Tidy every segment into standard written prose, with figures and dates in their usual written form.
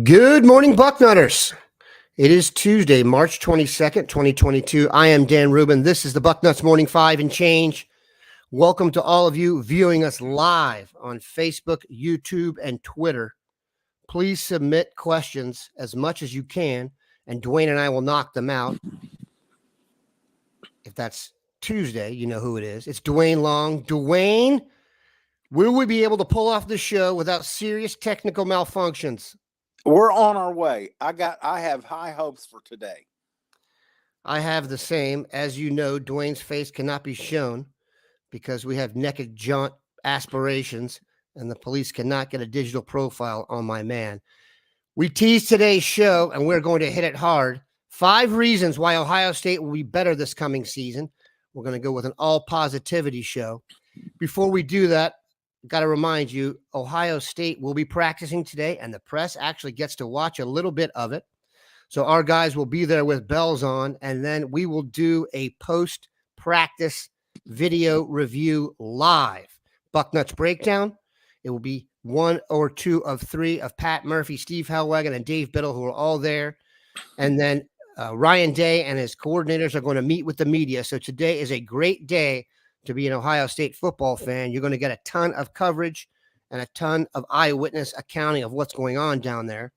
Good morning, Bucknutters. It is Tuesday, March 22nd, 2022. I am Dan Rubin. This is the Bucknuts Morning 5 and Change. Welcome to all of you viewing us live on Facebook, YouTube, and Twitter. Please submit questions as much as you can, and Duane and I will knock them out. If that's Tuesday, you know who it is. It's Duane Long. Duane, will we be able to pull off the show without serious technical malfunctions? We're on our way. I have high hopes for today. I have the same. As you know, Duane's face cannot be shown because we have naked jaunt aspirations, and the police cannot get a digital profile on my man. We teased today's show, and we're going to hit it hard. 5 reasons why Ohio State will be better this coming season. We're going to go with an all-positivity show. Before we do that, got to remind you, Ohio State will be practicing today, and the press actually gets to watch a little bit of it. So our guys will be there with bells on, and then we will do a post-practice video review live. Bucknuts Breakdown. It will be 1 or 2 of 3 of Pat Murphy, Steve Hellwagon, and Dave Biddle, who are all there. And then Ryan Day and his coordinators are going to meet with the media. So today is a great day to be an Ohio State football fan. You're going to get a ton of coverage and a ton of eyewitness accounting of what's going on down there.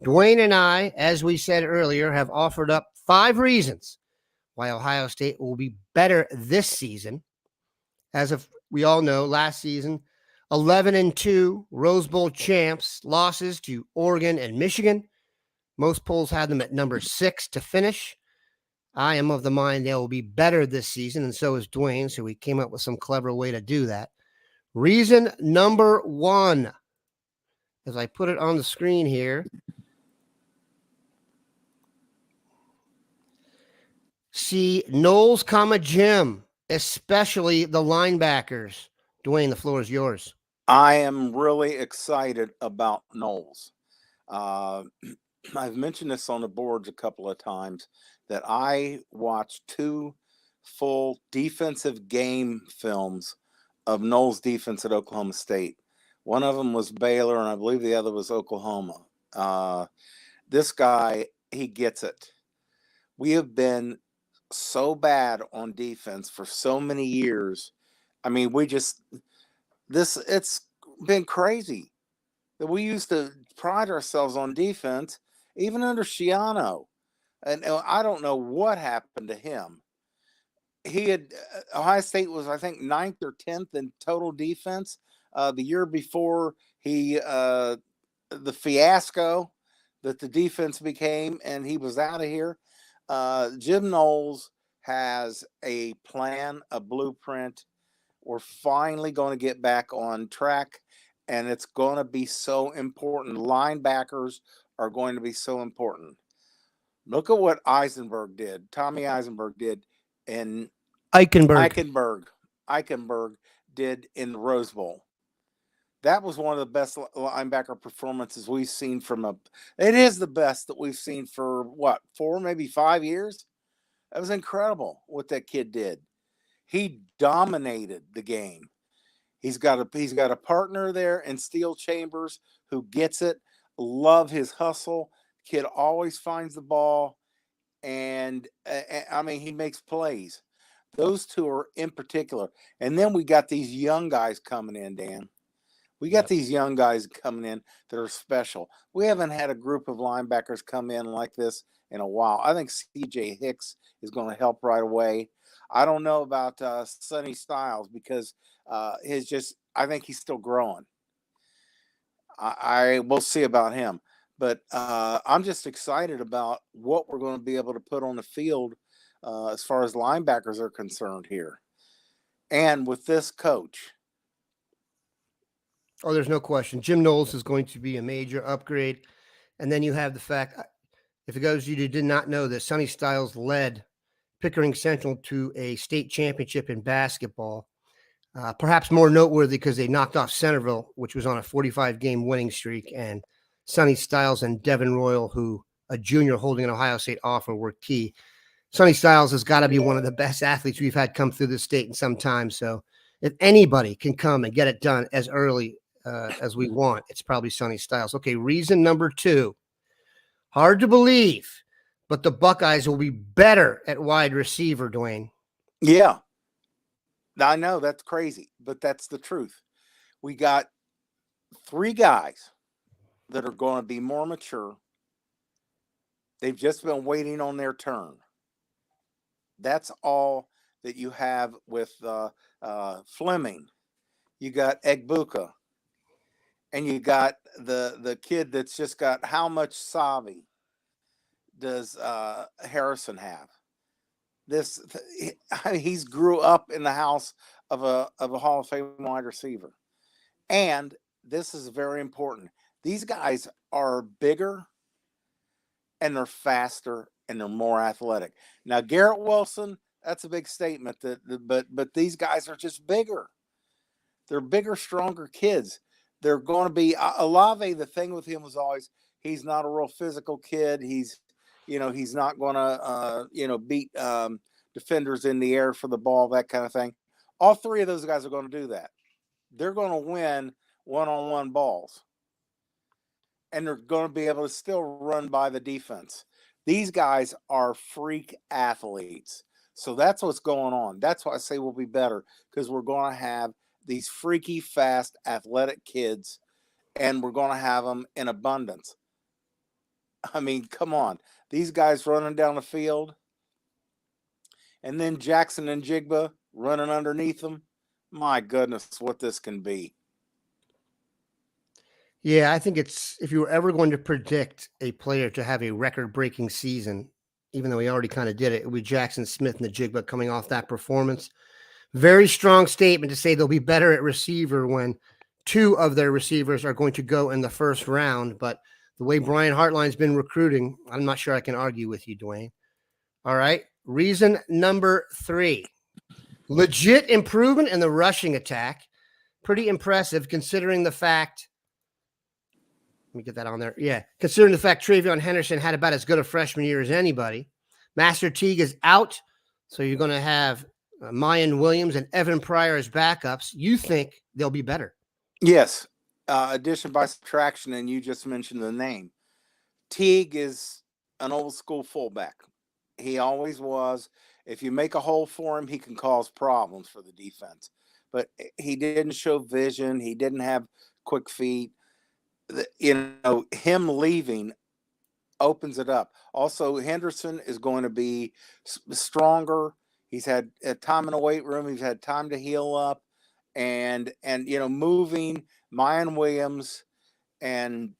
Duane and I, as we said earlier, have offered up 5 reasons why Ohio State will be better this season. As of we all know, last season, 11-2 Rose Bowl champs, losses to Oregon and Michigan. Most polls had them at number 6 to finish. I am of the mind they will be better this season, and so is Duane, so we came up with some clever way to do that. Reason number 1, as I put it on the screen here, see Knowles, Jim, especially the linebackers. Duane, the floor is yours. I am really excited about Knowles. I've mentioned this on the boards a couple of times that I watched 2 full defensive game films of Knowles' defense at Oklahoma State. One of them was Baylor, and I believe the other was Oklahoma. This guy, he gets it. We have been so bad on defense for so many years. I mean, it's been crazy that we used to pride ourselves on defense, even under Schiano. And I don't know what happened to him. Ohio State was, I think, 9th or 10th in total defense. The year before the fiasco that the defense became, and he was out of here. Jim Knowles has a plan, a blueprint. We're finally going to get back on track, and it's going to be so important. Linebackers are going to be so important. Look at what Tommy Eisenberg did in Eichenberg did in the Rose Bowl. That was one of the best linebacker performances we've seen it is the best that we've seen for 4, maybe 5 years. That was incredible what that kid did. He dominated the game. He's got a partner there in Steel Chambers who gets it. Love his hustle. Kid always finds the ball, and I mean, he makes plays. Those 2 are in particular. And then we got these young guys coming in, Dan. We got these young guys coming in that are special. We haven't had a group of linebackers come in like this in a while. I think C.J. Hicks is going to help right away. I don't know about Sonny Styles because I think he's still growing. I will see about him. But I'm just excited about what we're going to be able to put on the field as far as linebackers are concerned here. And with this coach. Oh, there's no question. Jim Knowles is going to be a major upgrade. And then you have the fact, if it goes, you did not know that Sonny Styles led Pickering Central to a state championship in basketball. Perhaps more noteworthy because they knocked off Centerville, which was on a 45-game winning streak, and Sonny Styles and Devin Royal, who a junior holding an Ohio State offer, were key. Sonny Styles has got to be one of the best athletes we've had come through the state in some time. So if anybody can come and get it done as early as we want, it's probably Sonny Styles. Okay, reason number 2. Hard to believe, but the Buckeyes will be better at wide receiver, Duane. Yeah, I know that's crazy, but that's the truth. We got 3 guys that are going to be more mature. They've just been waiting on their turn. That's all that you have with Fleming. You got Egbuka, and you got the kid that's just got how much Savi does Harrison have? This he's grew up in the house of a Hall of Fame wide receiver, and this is very important. These guys are bigger, and they're faster, and they're more athletic. Now Garrett Wilson, that's a big statement. But these guys are just bigger. They're bigger, stronger kids. They're going to be Olave. The thing with him was always he's not a real physical kid. He's not going to beat defenders in the air for the ball, that kind of thing. All 3 of those guys are going to do that. They're going to win one-on-one balls, and they're going to be able to still run by the defense. These guys are freak athletes. So that's what's going on. That's why I say we'll be better, because we're going to have these freaky, fast, athletic kids, and we're going to have them in abundance. I mean, come on. These guys running down the field, and then Jackson and Jigba running underneath them. My goodness, what this can be. Yeah, I think it's if you were ever going to predict a player to have a record-breaking season, even though he already kind of did it, it would be Jackson Smith and the Jigba coming off that performance. Very strong statement to say they'll be better at receiver when 2 of their receivers are going to go in the first round. But the way Brian Hartline's been recruiting, I'm not sure I can argue with you, Duane. All right. Reason number 3. Legit improvement in the rushing attack. Pretty impressive considering the fact. Let me get that on there. Yeah. Considering the fact Travion Henderson had about as good a freshman year as anybody. Master Teague is out. So you're going to have Mayan Williams and Evan Pryor as backups. You think they'll be better? Yes. Addition by subtraction, and you just mentioned the name. Teague is an old school fullback. He always was. If you make a hole for him, he can cause problems for the defense. But he didn't show vision. He didn't have quick feet. Him leaving opens it up. Also, Henderson is going to be stronger. He's had time in the weight room. He's had time to heal up, and moving Mayan Williams and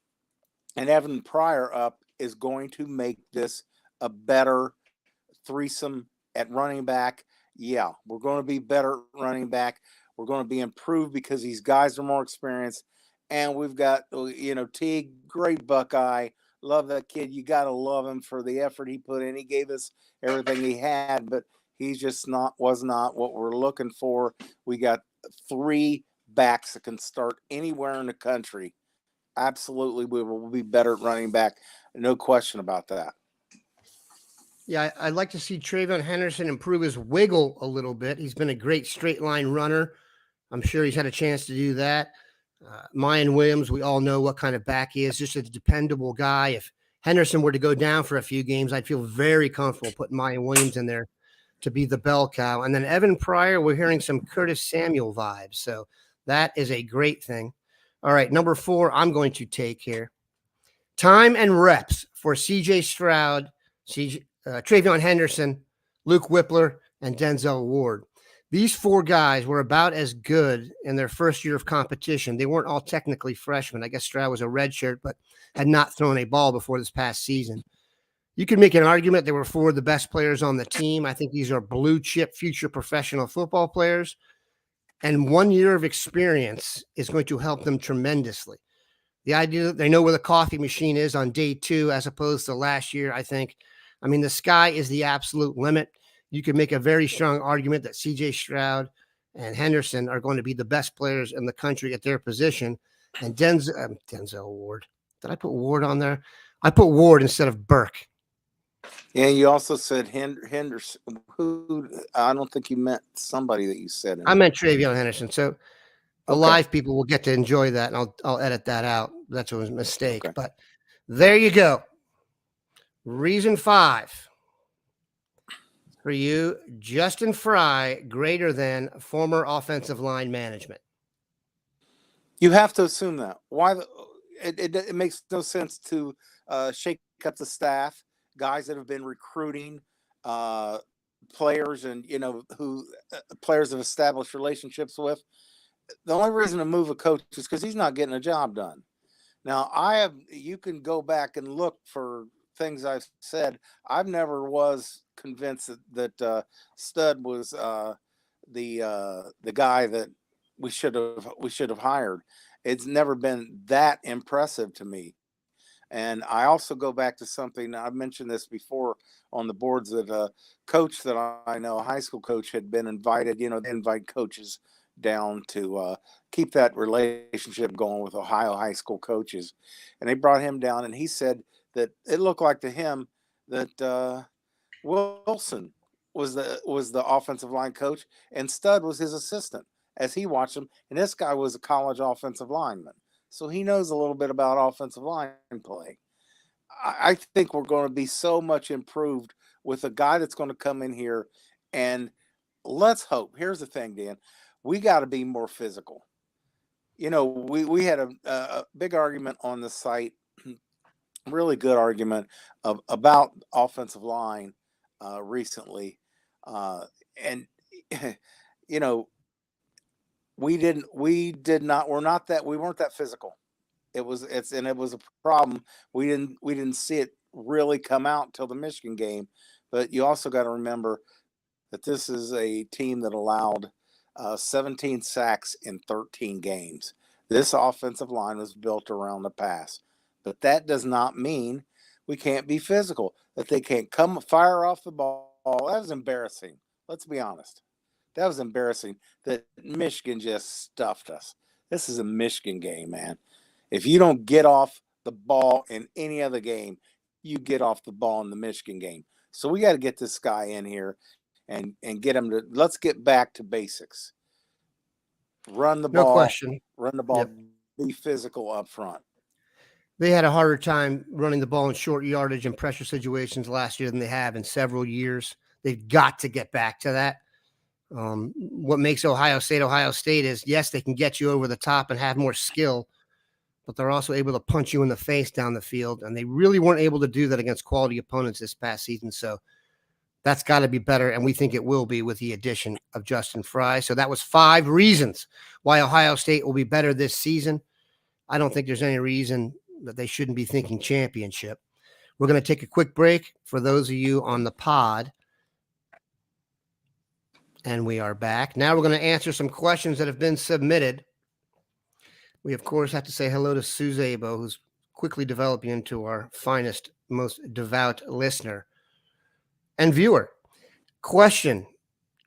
Evan Pryor up is going to make this a better threesome at running back. Yeah, we're going to be better running back. We're going to be improved because these guys are more experienced. And we've got, Teague, great Buckeye. Love that kid. You got to love him for the effort he put in. He gave us everything he had, but he's just was not what we're looking for. We got 3 backs that can start anywhere in the country. Absolutely, we will be better at running back. No question about that. Yeah, I'd like to see Travion Henderson improve his wiggle a little bit. He's been a great straight line runner. I'm sure he's had a chance to do that. Mayan Williams, we all know what kind of back he is, just a dependable guy. If Henderson were to go down for a few games, I'd feel very comfortable putting Mayan Williams in there to be the bell cow. And then Evan Pryor, we're hearing some Curtis Samuel vibes. So that is a great thing. All right, number 4, I'm going to take here. Time and reps for C.J. Stroud, Travion Henderson, Luke Whippler, and Denzel Ward. These 4 guys were about as good in their first year of competition. They weren't all technically freshmen. I guess Stroud was a redshirt, but had not thrown a ball before this past season. You could make an argument they were 4 of the best players on the team. I think these are blue chip future professional football players. And 1 year of experience is going to help them tremendously. The idea that they know where the coffee machine is on day 2 as opposed to last year, I think. I mean, the sky is the absolute limit. You could make a very strong argument that C.J. Stroud and Henderson are going to be the best players in the country at their position. And Denzel Ward. Did I put Ward on there? I put Ward instead of Burke. Yeah, you also said Henderson. Who? I don't think you meant somebody that you said. I meant Travion Henderson. So the live people will get to enjoy that, and I'll edit that out. That's a mistake. Okay. But there you go. Reason 5 for you, Justin Fry greater than former offensive line management. You have to assume that. Why? It makes no sense to shake up the staff, guys that have been recruiting uh, players, and who players have established relationships with. The only reason to move a coach is because he's not getting a job done. Now, you can go back and look for things I've said. I've never was convinced that Stud was the guy that we should have hired. It's never been that impressive to me. And I also go back to something I've mentioned this before on the boards, that a coach that I know, a high school coach, had been invited. They invite coaches down to keep that relationship going with Ohio high school coaches, and they brought him down, and he said that it looked like to him that Wilson was the offensive line coach, and Stud was his assistant as he watched him. And this guy was a college offensive lineman, so he knows a little bit about offensive line play. I think we're going to be so much improved with a guy that's going to come in here, and let's hope. Here's the thing, Dan. We got to be more physical. We had a big argument on the site, really good argument about offensive line recently, and you know we weren't that physical. It was a problem. We didn't see it really come out till the Michigan game. But you also got to remember that this is a team that allowed 17 sacks in 13 games. This offensive line was built around the pass, but that does not mean we can't be physical. That they can't come fire off the ball. That was embarrassing. Let's be honest. That was embarrassing that Michigan just stuffed us. This is a Michigan game, man. If you don't get off the ball in any other game, you get off the ball in the Michigan game. So we got to get this guy in here and get him to, let's get back to basics. Run the No ball, question. Yep. be physical up front. They had a harder time running the ball in short yardage and pressure situations last year than they have in several years. They've got to get back to that. What makes Ohio State is, yes, they can get you over the top and have more skill, but they're also able to punch you in the face down the field. And they really weren't able to do that against quality opponents this past season. So that's got to be better. And we think it will be with the addition of Justin Fry. So that was 5 reasons why Ohio State will be better this season. I don't think there's any reason that they shouldn't be thinking championship. We're going to take a quick break for those of you on the pod. And we are back. Now we're going to answer some questions that have been submitted. We, of course, have to say hello to Suzabo, who's quickly developing into our finest, most devout listener and viewer. Question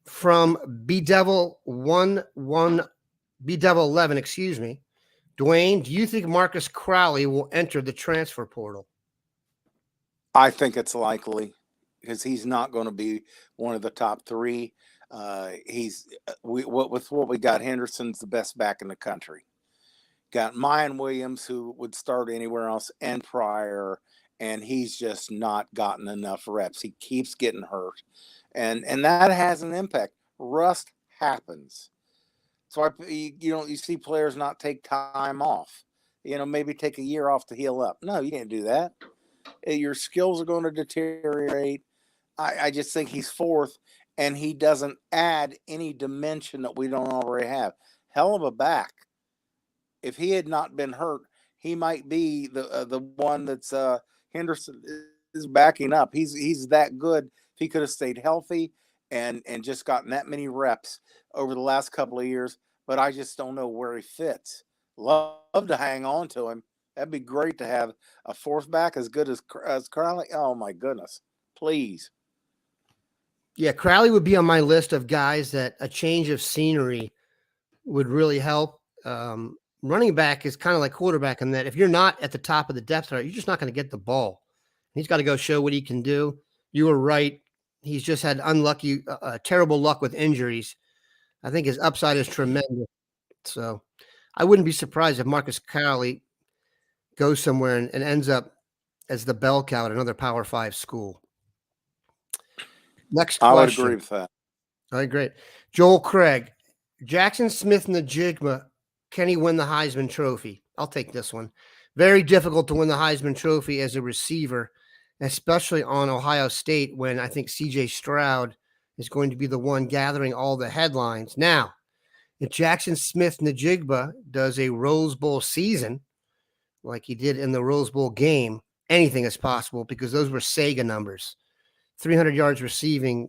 from Bedevil11, excuse me. Duane, do you think Marcus Crowley will enter the transfer portal? I think it's likely because he's not going to be one of the top 3. With what we got, Henderson's the best back in the country. Got Mayan Williams, who would start anywhere else, and Pryor, and he's just not gotten enough reps. He keeps getting hurt, and that has an impact. Rust happens. So you see players not take time off. Maybe take a year off to heal up. No, you can't do that. Your skills are going to deteriorate. I just think he's 4th, and he doesn't add any dimension that we don't already have. Hell of a back. If he had not been hurt, he might be the one that's Henderson is backing up. He's that good. If he could have stayed healthy and just gotten that many reps over the last couple of years, but I just don't know where he fits. Love to hang on to him. That'd be great to have a 4th back as good as Crowley. Oh my goodness, please. Yeah, Crowley would be on my list of guys that a change of scenery would really help. Running back is kind of like quarterback in that if you're not at the top of the depth chart, you're just not going to get the ball. He's got to go show what he can do. You were right. He's just had terrible luck with injuries. I think his upside is tremendous. So I wouldn't be surprised if Marcus Crowley goes somewhere and ends up as the bell cow at another Power 5 school. Next I would agree question. with that. All right, great. Joel Craig, Jackson Smith Najigma, can he win the Heisman Trophy? I'll take this one. Very difficult to win the Heisman Trophy as a receiver, especially on Ohio State when I think CJ Stroud is going to be the one gathering all the headlines. Now, if Jackson Smith Najigba does a Rose Bowl season like he did in the Rose Bowl game, anything is possible because those were Sega numbers. 300 yards receiving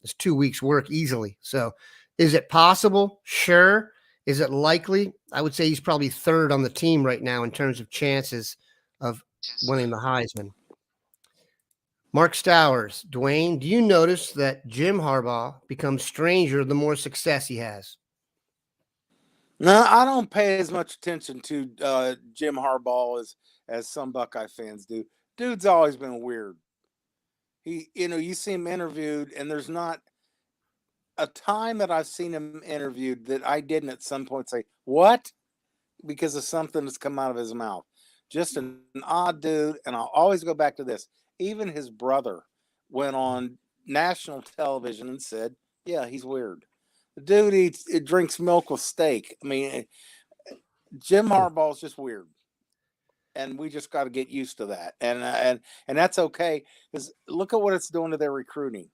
is 2 weeks' work easily. So is it possible? Sure. Is it likely? I would say he's probably third on the team right now in terms of chances of winning the Heisman. Mark Stowers, Duane, do you notice that Jim Harbaugh becomes stranger the more success he has? No, I don't pay as much attention to Jim Harbaugh as some Buckeye fans do. Dude's always been weird. You see him interviewed, and there's not a time that I've seen him interviewed that I didn't at some point say, "What?" because of something that's come out of his mouth. Just an odd dude, and I'll always go back to this. Even his brother went on national television and said, "Yeah, he's weird." The dude drinks milk with steak. I mean, Jim Harbaugh's just weird, and we just got to get used to that, and that's okay. Because look at what it's doing to their recruiting.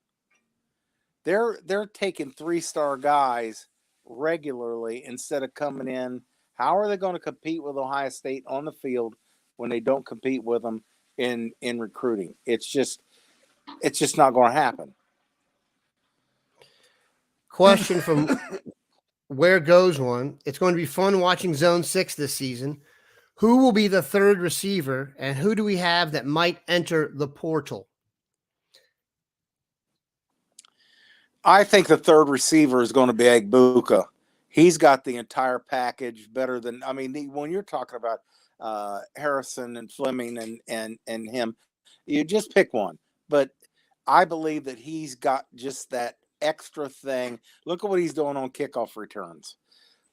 They're taking 3-star guys regularly instead of coming in. How are they going to compete with Ohio State on the field when they don't compete with them in recruiting? It's just not going to happen. Question from Where Goes One. It's going to be fun watching Zone 6 this season. Who will be the third receiver, and who do we have that might enter the portal? I think the third receiver is going to be Egbuka. He's got the entire package better than, when you're talking about Harrison and Fleming and him, you just pick one. But I believe that he's got just that extra thing. Look at what he's doing on kickoff returns.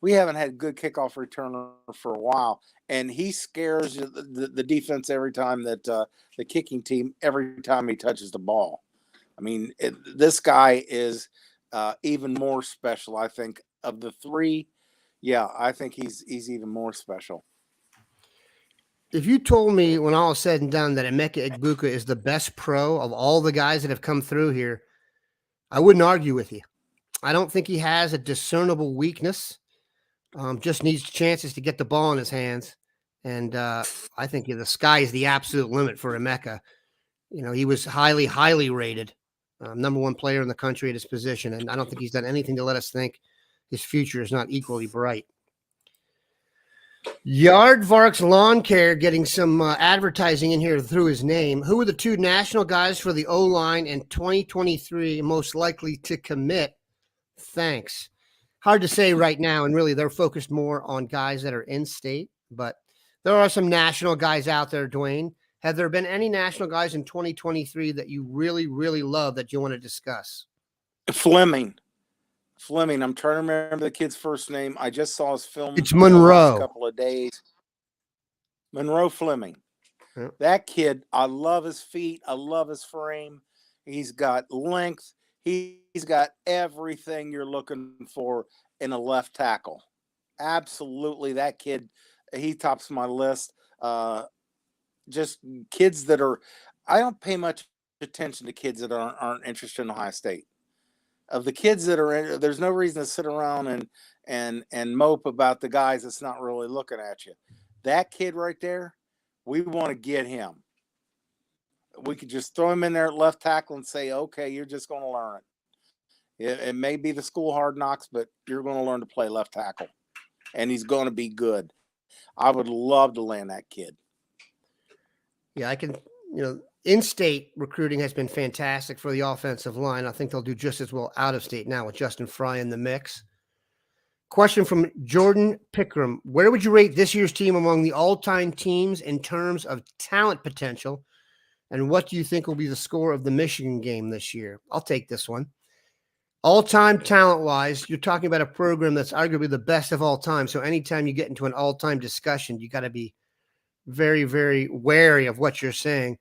We haven't had a good kickoff returner for a while, and he scares the defense every time that the kicking team, every time he touches the ball. This guy is even more special, I think, of the three. Yeah, I think he's even more special. If you told me when all is said and done that Emeka Egbuka is the best pro of all the guys that have come through here, I wouldn't argue with you. I don't think he has a discernible weakness. Just needs chances to get the ball in his hands. And I think the sky is the absolute limit for Emeka. He was highly, highly rated. Number one player in the country at his position. And I don't think he's done anything to let us think his future is not equally bright. Yardvark's Lawn Care getting some advertising in here through his name. Who are the two national guys for the O-line in 2023 most likely to commit? Thanks. Hard to say right now, and really they're focused more on guys that are in state, but there are some national guys out there, Duane. Have there been any national guys in 2023 that you really, really love that you want to discuss? Fleming. I'm trying to remember the kid's first name. I just saw his film. It's Monroe. The last couple of days. Monroe Fleming. Yep. That kid, I love his feet. I love his frame. He's got length. He's got everything you're looking for in a left tackle. Absolutely. That kid, he tops my list. Just kids that are, I don't pay much attention to kids that aren't interested in Ohio State. Of the kids that are in, there's no reason to sit around and mope about the guys that's not really looking at you. That kid right there, we want to get him. We could just throw him in there at left tackle and say, okay, you're just going to learn it. It may be the school hard knocks, but you're going to learn to play left tackle. And he's going to be good. I would love to land that kid. Yeah, I can, in-state recruiting has been fantastic for the offensive line. I think they'll do just as well out of state now with Justin Fry in the mix. Question from Jordan Pickram. Where would you rate this year's team among the all-time teams in terms of talent potential? And what do you think will be the score of the Michigan game this year? I'll take this one. All-time talent-wise, you're talking about a program that's arguably the best of all time. So anytime you get into an all-time discussion, you got to be very, very wary of what you're saying.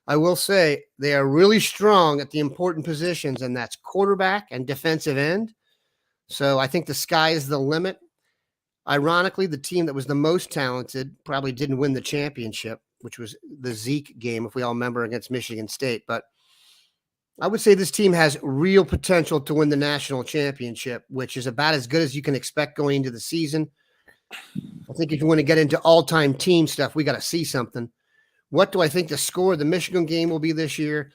I will say they are really strong at the important positions, and that's quarterback and defensive end. So I think the sky is the limit. Ironically, the team that was the most talented probably didn't win the championship, which was the Zeke game, if we all remember, against Michigan State. But I would say this team has real potential to win the national championship, which is about as good as you can expect going into the season. I think if you want to get into all-time team stuff, we got to see something. What do I think the score of the Michigan game will be this year?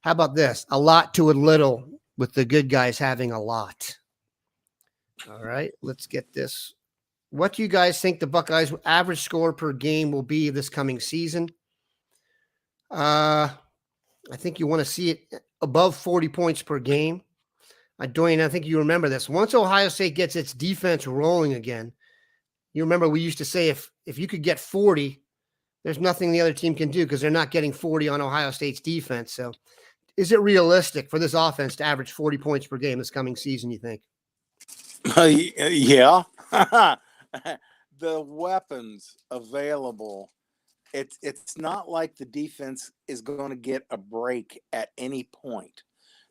How about this? A lot to a little, with the good guys having a lot. All right, let's get this. What do you guys think the Buckeyes' average score per game will be this coming season? I think you want to see it above 40 points per game. Duane, I think you remember this. Once Ohio State gets its defense rolling again, you remember we used to say if you could get 40, there's nothing the other team can do because they're not getting 40 on Ohio State's defense. So is it realistic for this offense to average 40 points per game this coming season, you think? Yeah. The weapons available, it's not like the defense is going to get a break at any point.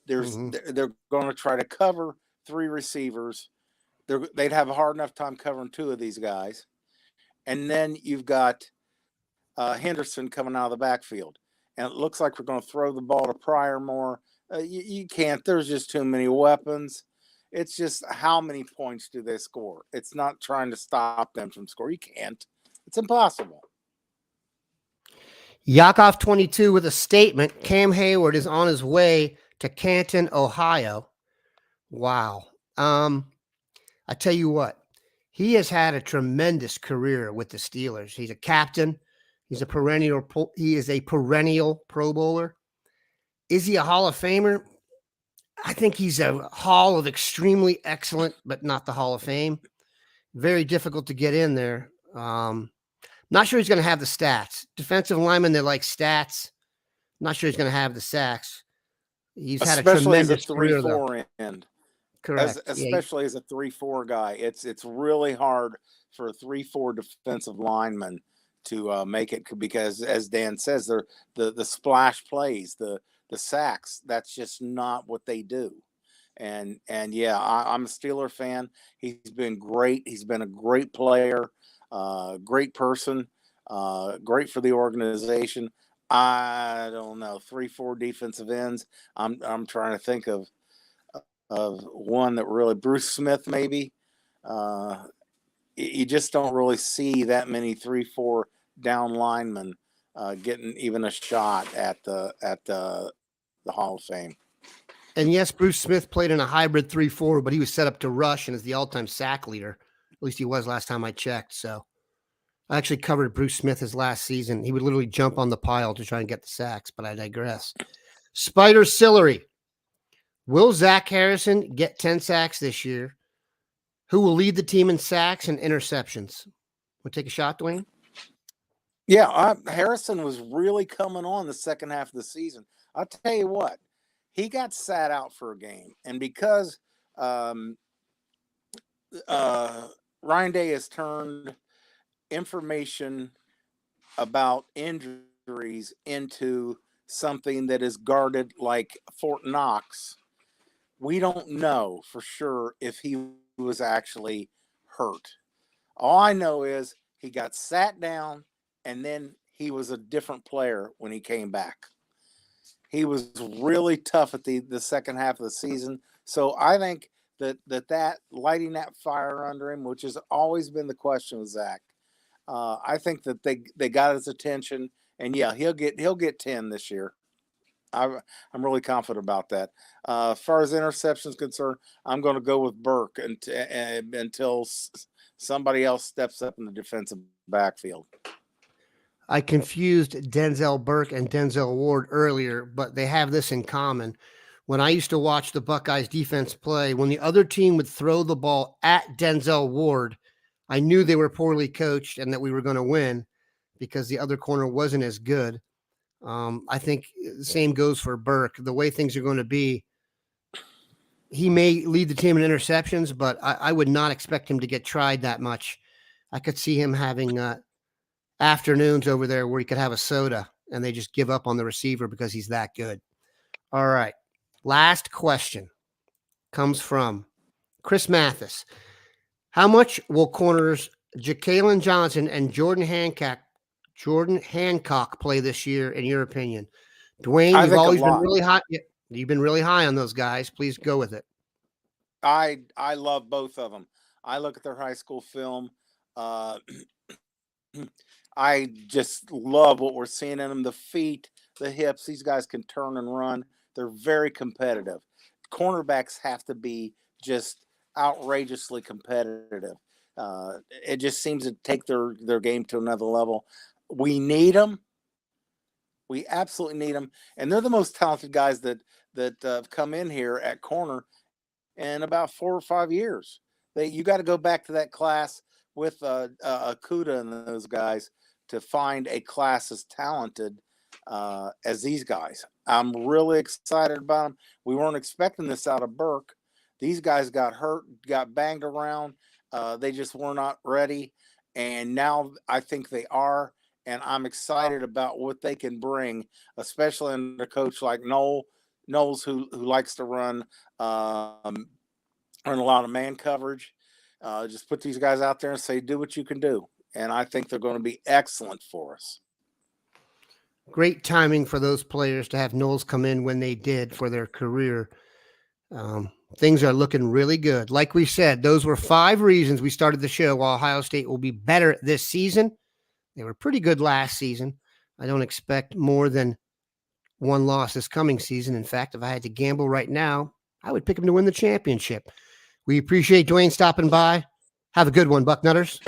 They're going to try to cover three receivers. They'd have a hard enough time covering two of these guys. And then you've got Henderson coming out of the backfield. And it looks like we're going to throw the ball to Pryor more. You can't. There's just too many weapons. It's just how many points do they score? It's not trying to stop them from scoring. You can't. It's impossible. Yakov 22 with a statement. Cam Hayward is on his way to Canton, Ohio. Wow. I tell you what, he has had a tremendous career with the Steelers. He's a captain. He is a perennial Pro Bowler. Is he a Hall of Famer? I think he's a Hall of extremely excellent, but not the Hall of Fame. Very difficult to get in there. Not sure he's going to have the stats. Defensive linemen, they like stats. Not sure he's going to have the sacks. He's had a tremendous career, though. Especially as a 3-4 end. Correct. Especially as a 3-4 guy. It's really hard for a 3-4 defensive lineman to make it, because, as Dan says, the splash plays, the sacks, that's just not what they do. And yeah, I'm a Steeler fan. He's been great. He's been a great player, great person, great for the organization. I don't know, 3-4 defensive ends. I'm trying to think of one that really, Bruce Smith maybe. You just don't really see that many 3-4 down linemen getting even a shot at the Hall of Fame. And yes, Bruce Smith played in a hybrid 3-4, but he was set up to rush and is the all-time sack leader. At least he was last time I checked. So I actually covered Bruce Smith his last season. He would literally jump on the pile to try and get the sacks, but I digress. Spider Sillery. Will Zach Harrison get 10 sacks this year? Who will lead the team in sacks and interceptions? Want to take a shot, Duane? Yeah, Harrison was really coming on the second half of the season. I'll tell you what, he got sat out for a game. And because Ryan Day has turned information about injuries into something that is guarded like Fort Knox, we don't know for sure if he was actually hurt. All I know is he got sat down, and then he was a different player when he came back. He was really tough at the second half of the season. So I think that lighting that fire under him, which has always been the question with Zach, I think that they got his attention, and yeah, he'll get 10 this year. I'm really confident about that. As far as interceptions concerned, I'm going to go with Burke until somebody else steps up in the defensive backfield. I confused Denzel Burke and Denzel Ward earlier, but they have this in common. When I used to watch the Buckeyes defense play, when the other team would throw the ball at Denzel Ward, I knew they were poorly coached and that we were going to win because the other corner wasn't as good. I think the same goes for Burke. The way things are going to be, he may lead the team in interceptions, but I would not expect him to get tried that much. I could see him having afternoons over there where you could have a soda and they just give up on the receiver because he's that good. All right. Last question comes from Chris Mathis. How much will corners Ja'Kalen Johnson and Jordan Hancock play this year, in your opinion? Duane, you've always been really high. You've been really high on those guys. Please go with it. I love both of them. I look at their high school film. I just love what we're seeing in them. The feet, the hips. These guys can turn and run. They're very competitive. Cornerbacks have to be just outrageously competitive. It just seems to take their game to another level. We need them. We absolutely need them, and they're the most talented guys that have come in here at corner in about 4 or 5 years. You got to go back to that class with Akuda and those guys to find a class as talented as these guys. I'm really excited about them. We weren't expecting this out of Burke. These guys got hurt, got banged around. They just were not ready, and now I think they are. And I'm excited about what they can bring, especially in a coach like Knowles, who likes to run a lot of man coverage. Just put these guys out there and say, do what you can do. And I think they're going to be excellent for us. Great timing for those players to have Knowles come in when they did for their career. Things are looking really good. Like we said, those were 5 reasons we started the show why Ohio State will be better this season. They were pretty good last season. I don't expect more than 1 loss this coming season. In fact, if I had to gamble right now, I would pick them to win the championship. We appreciate Duane stopping by. Have a good one, Bucknutters.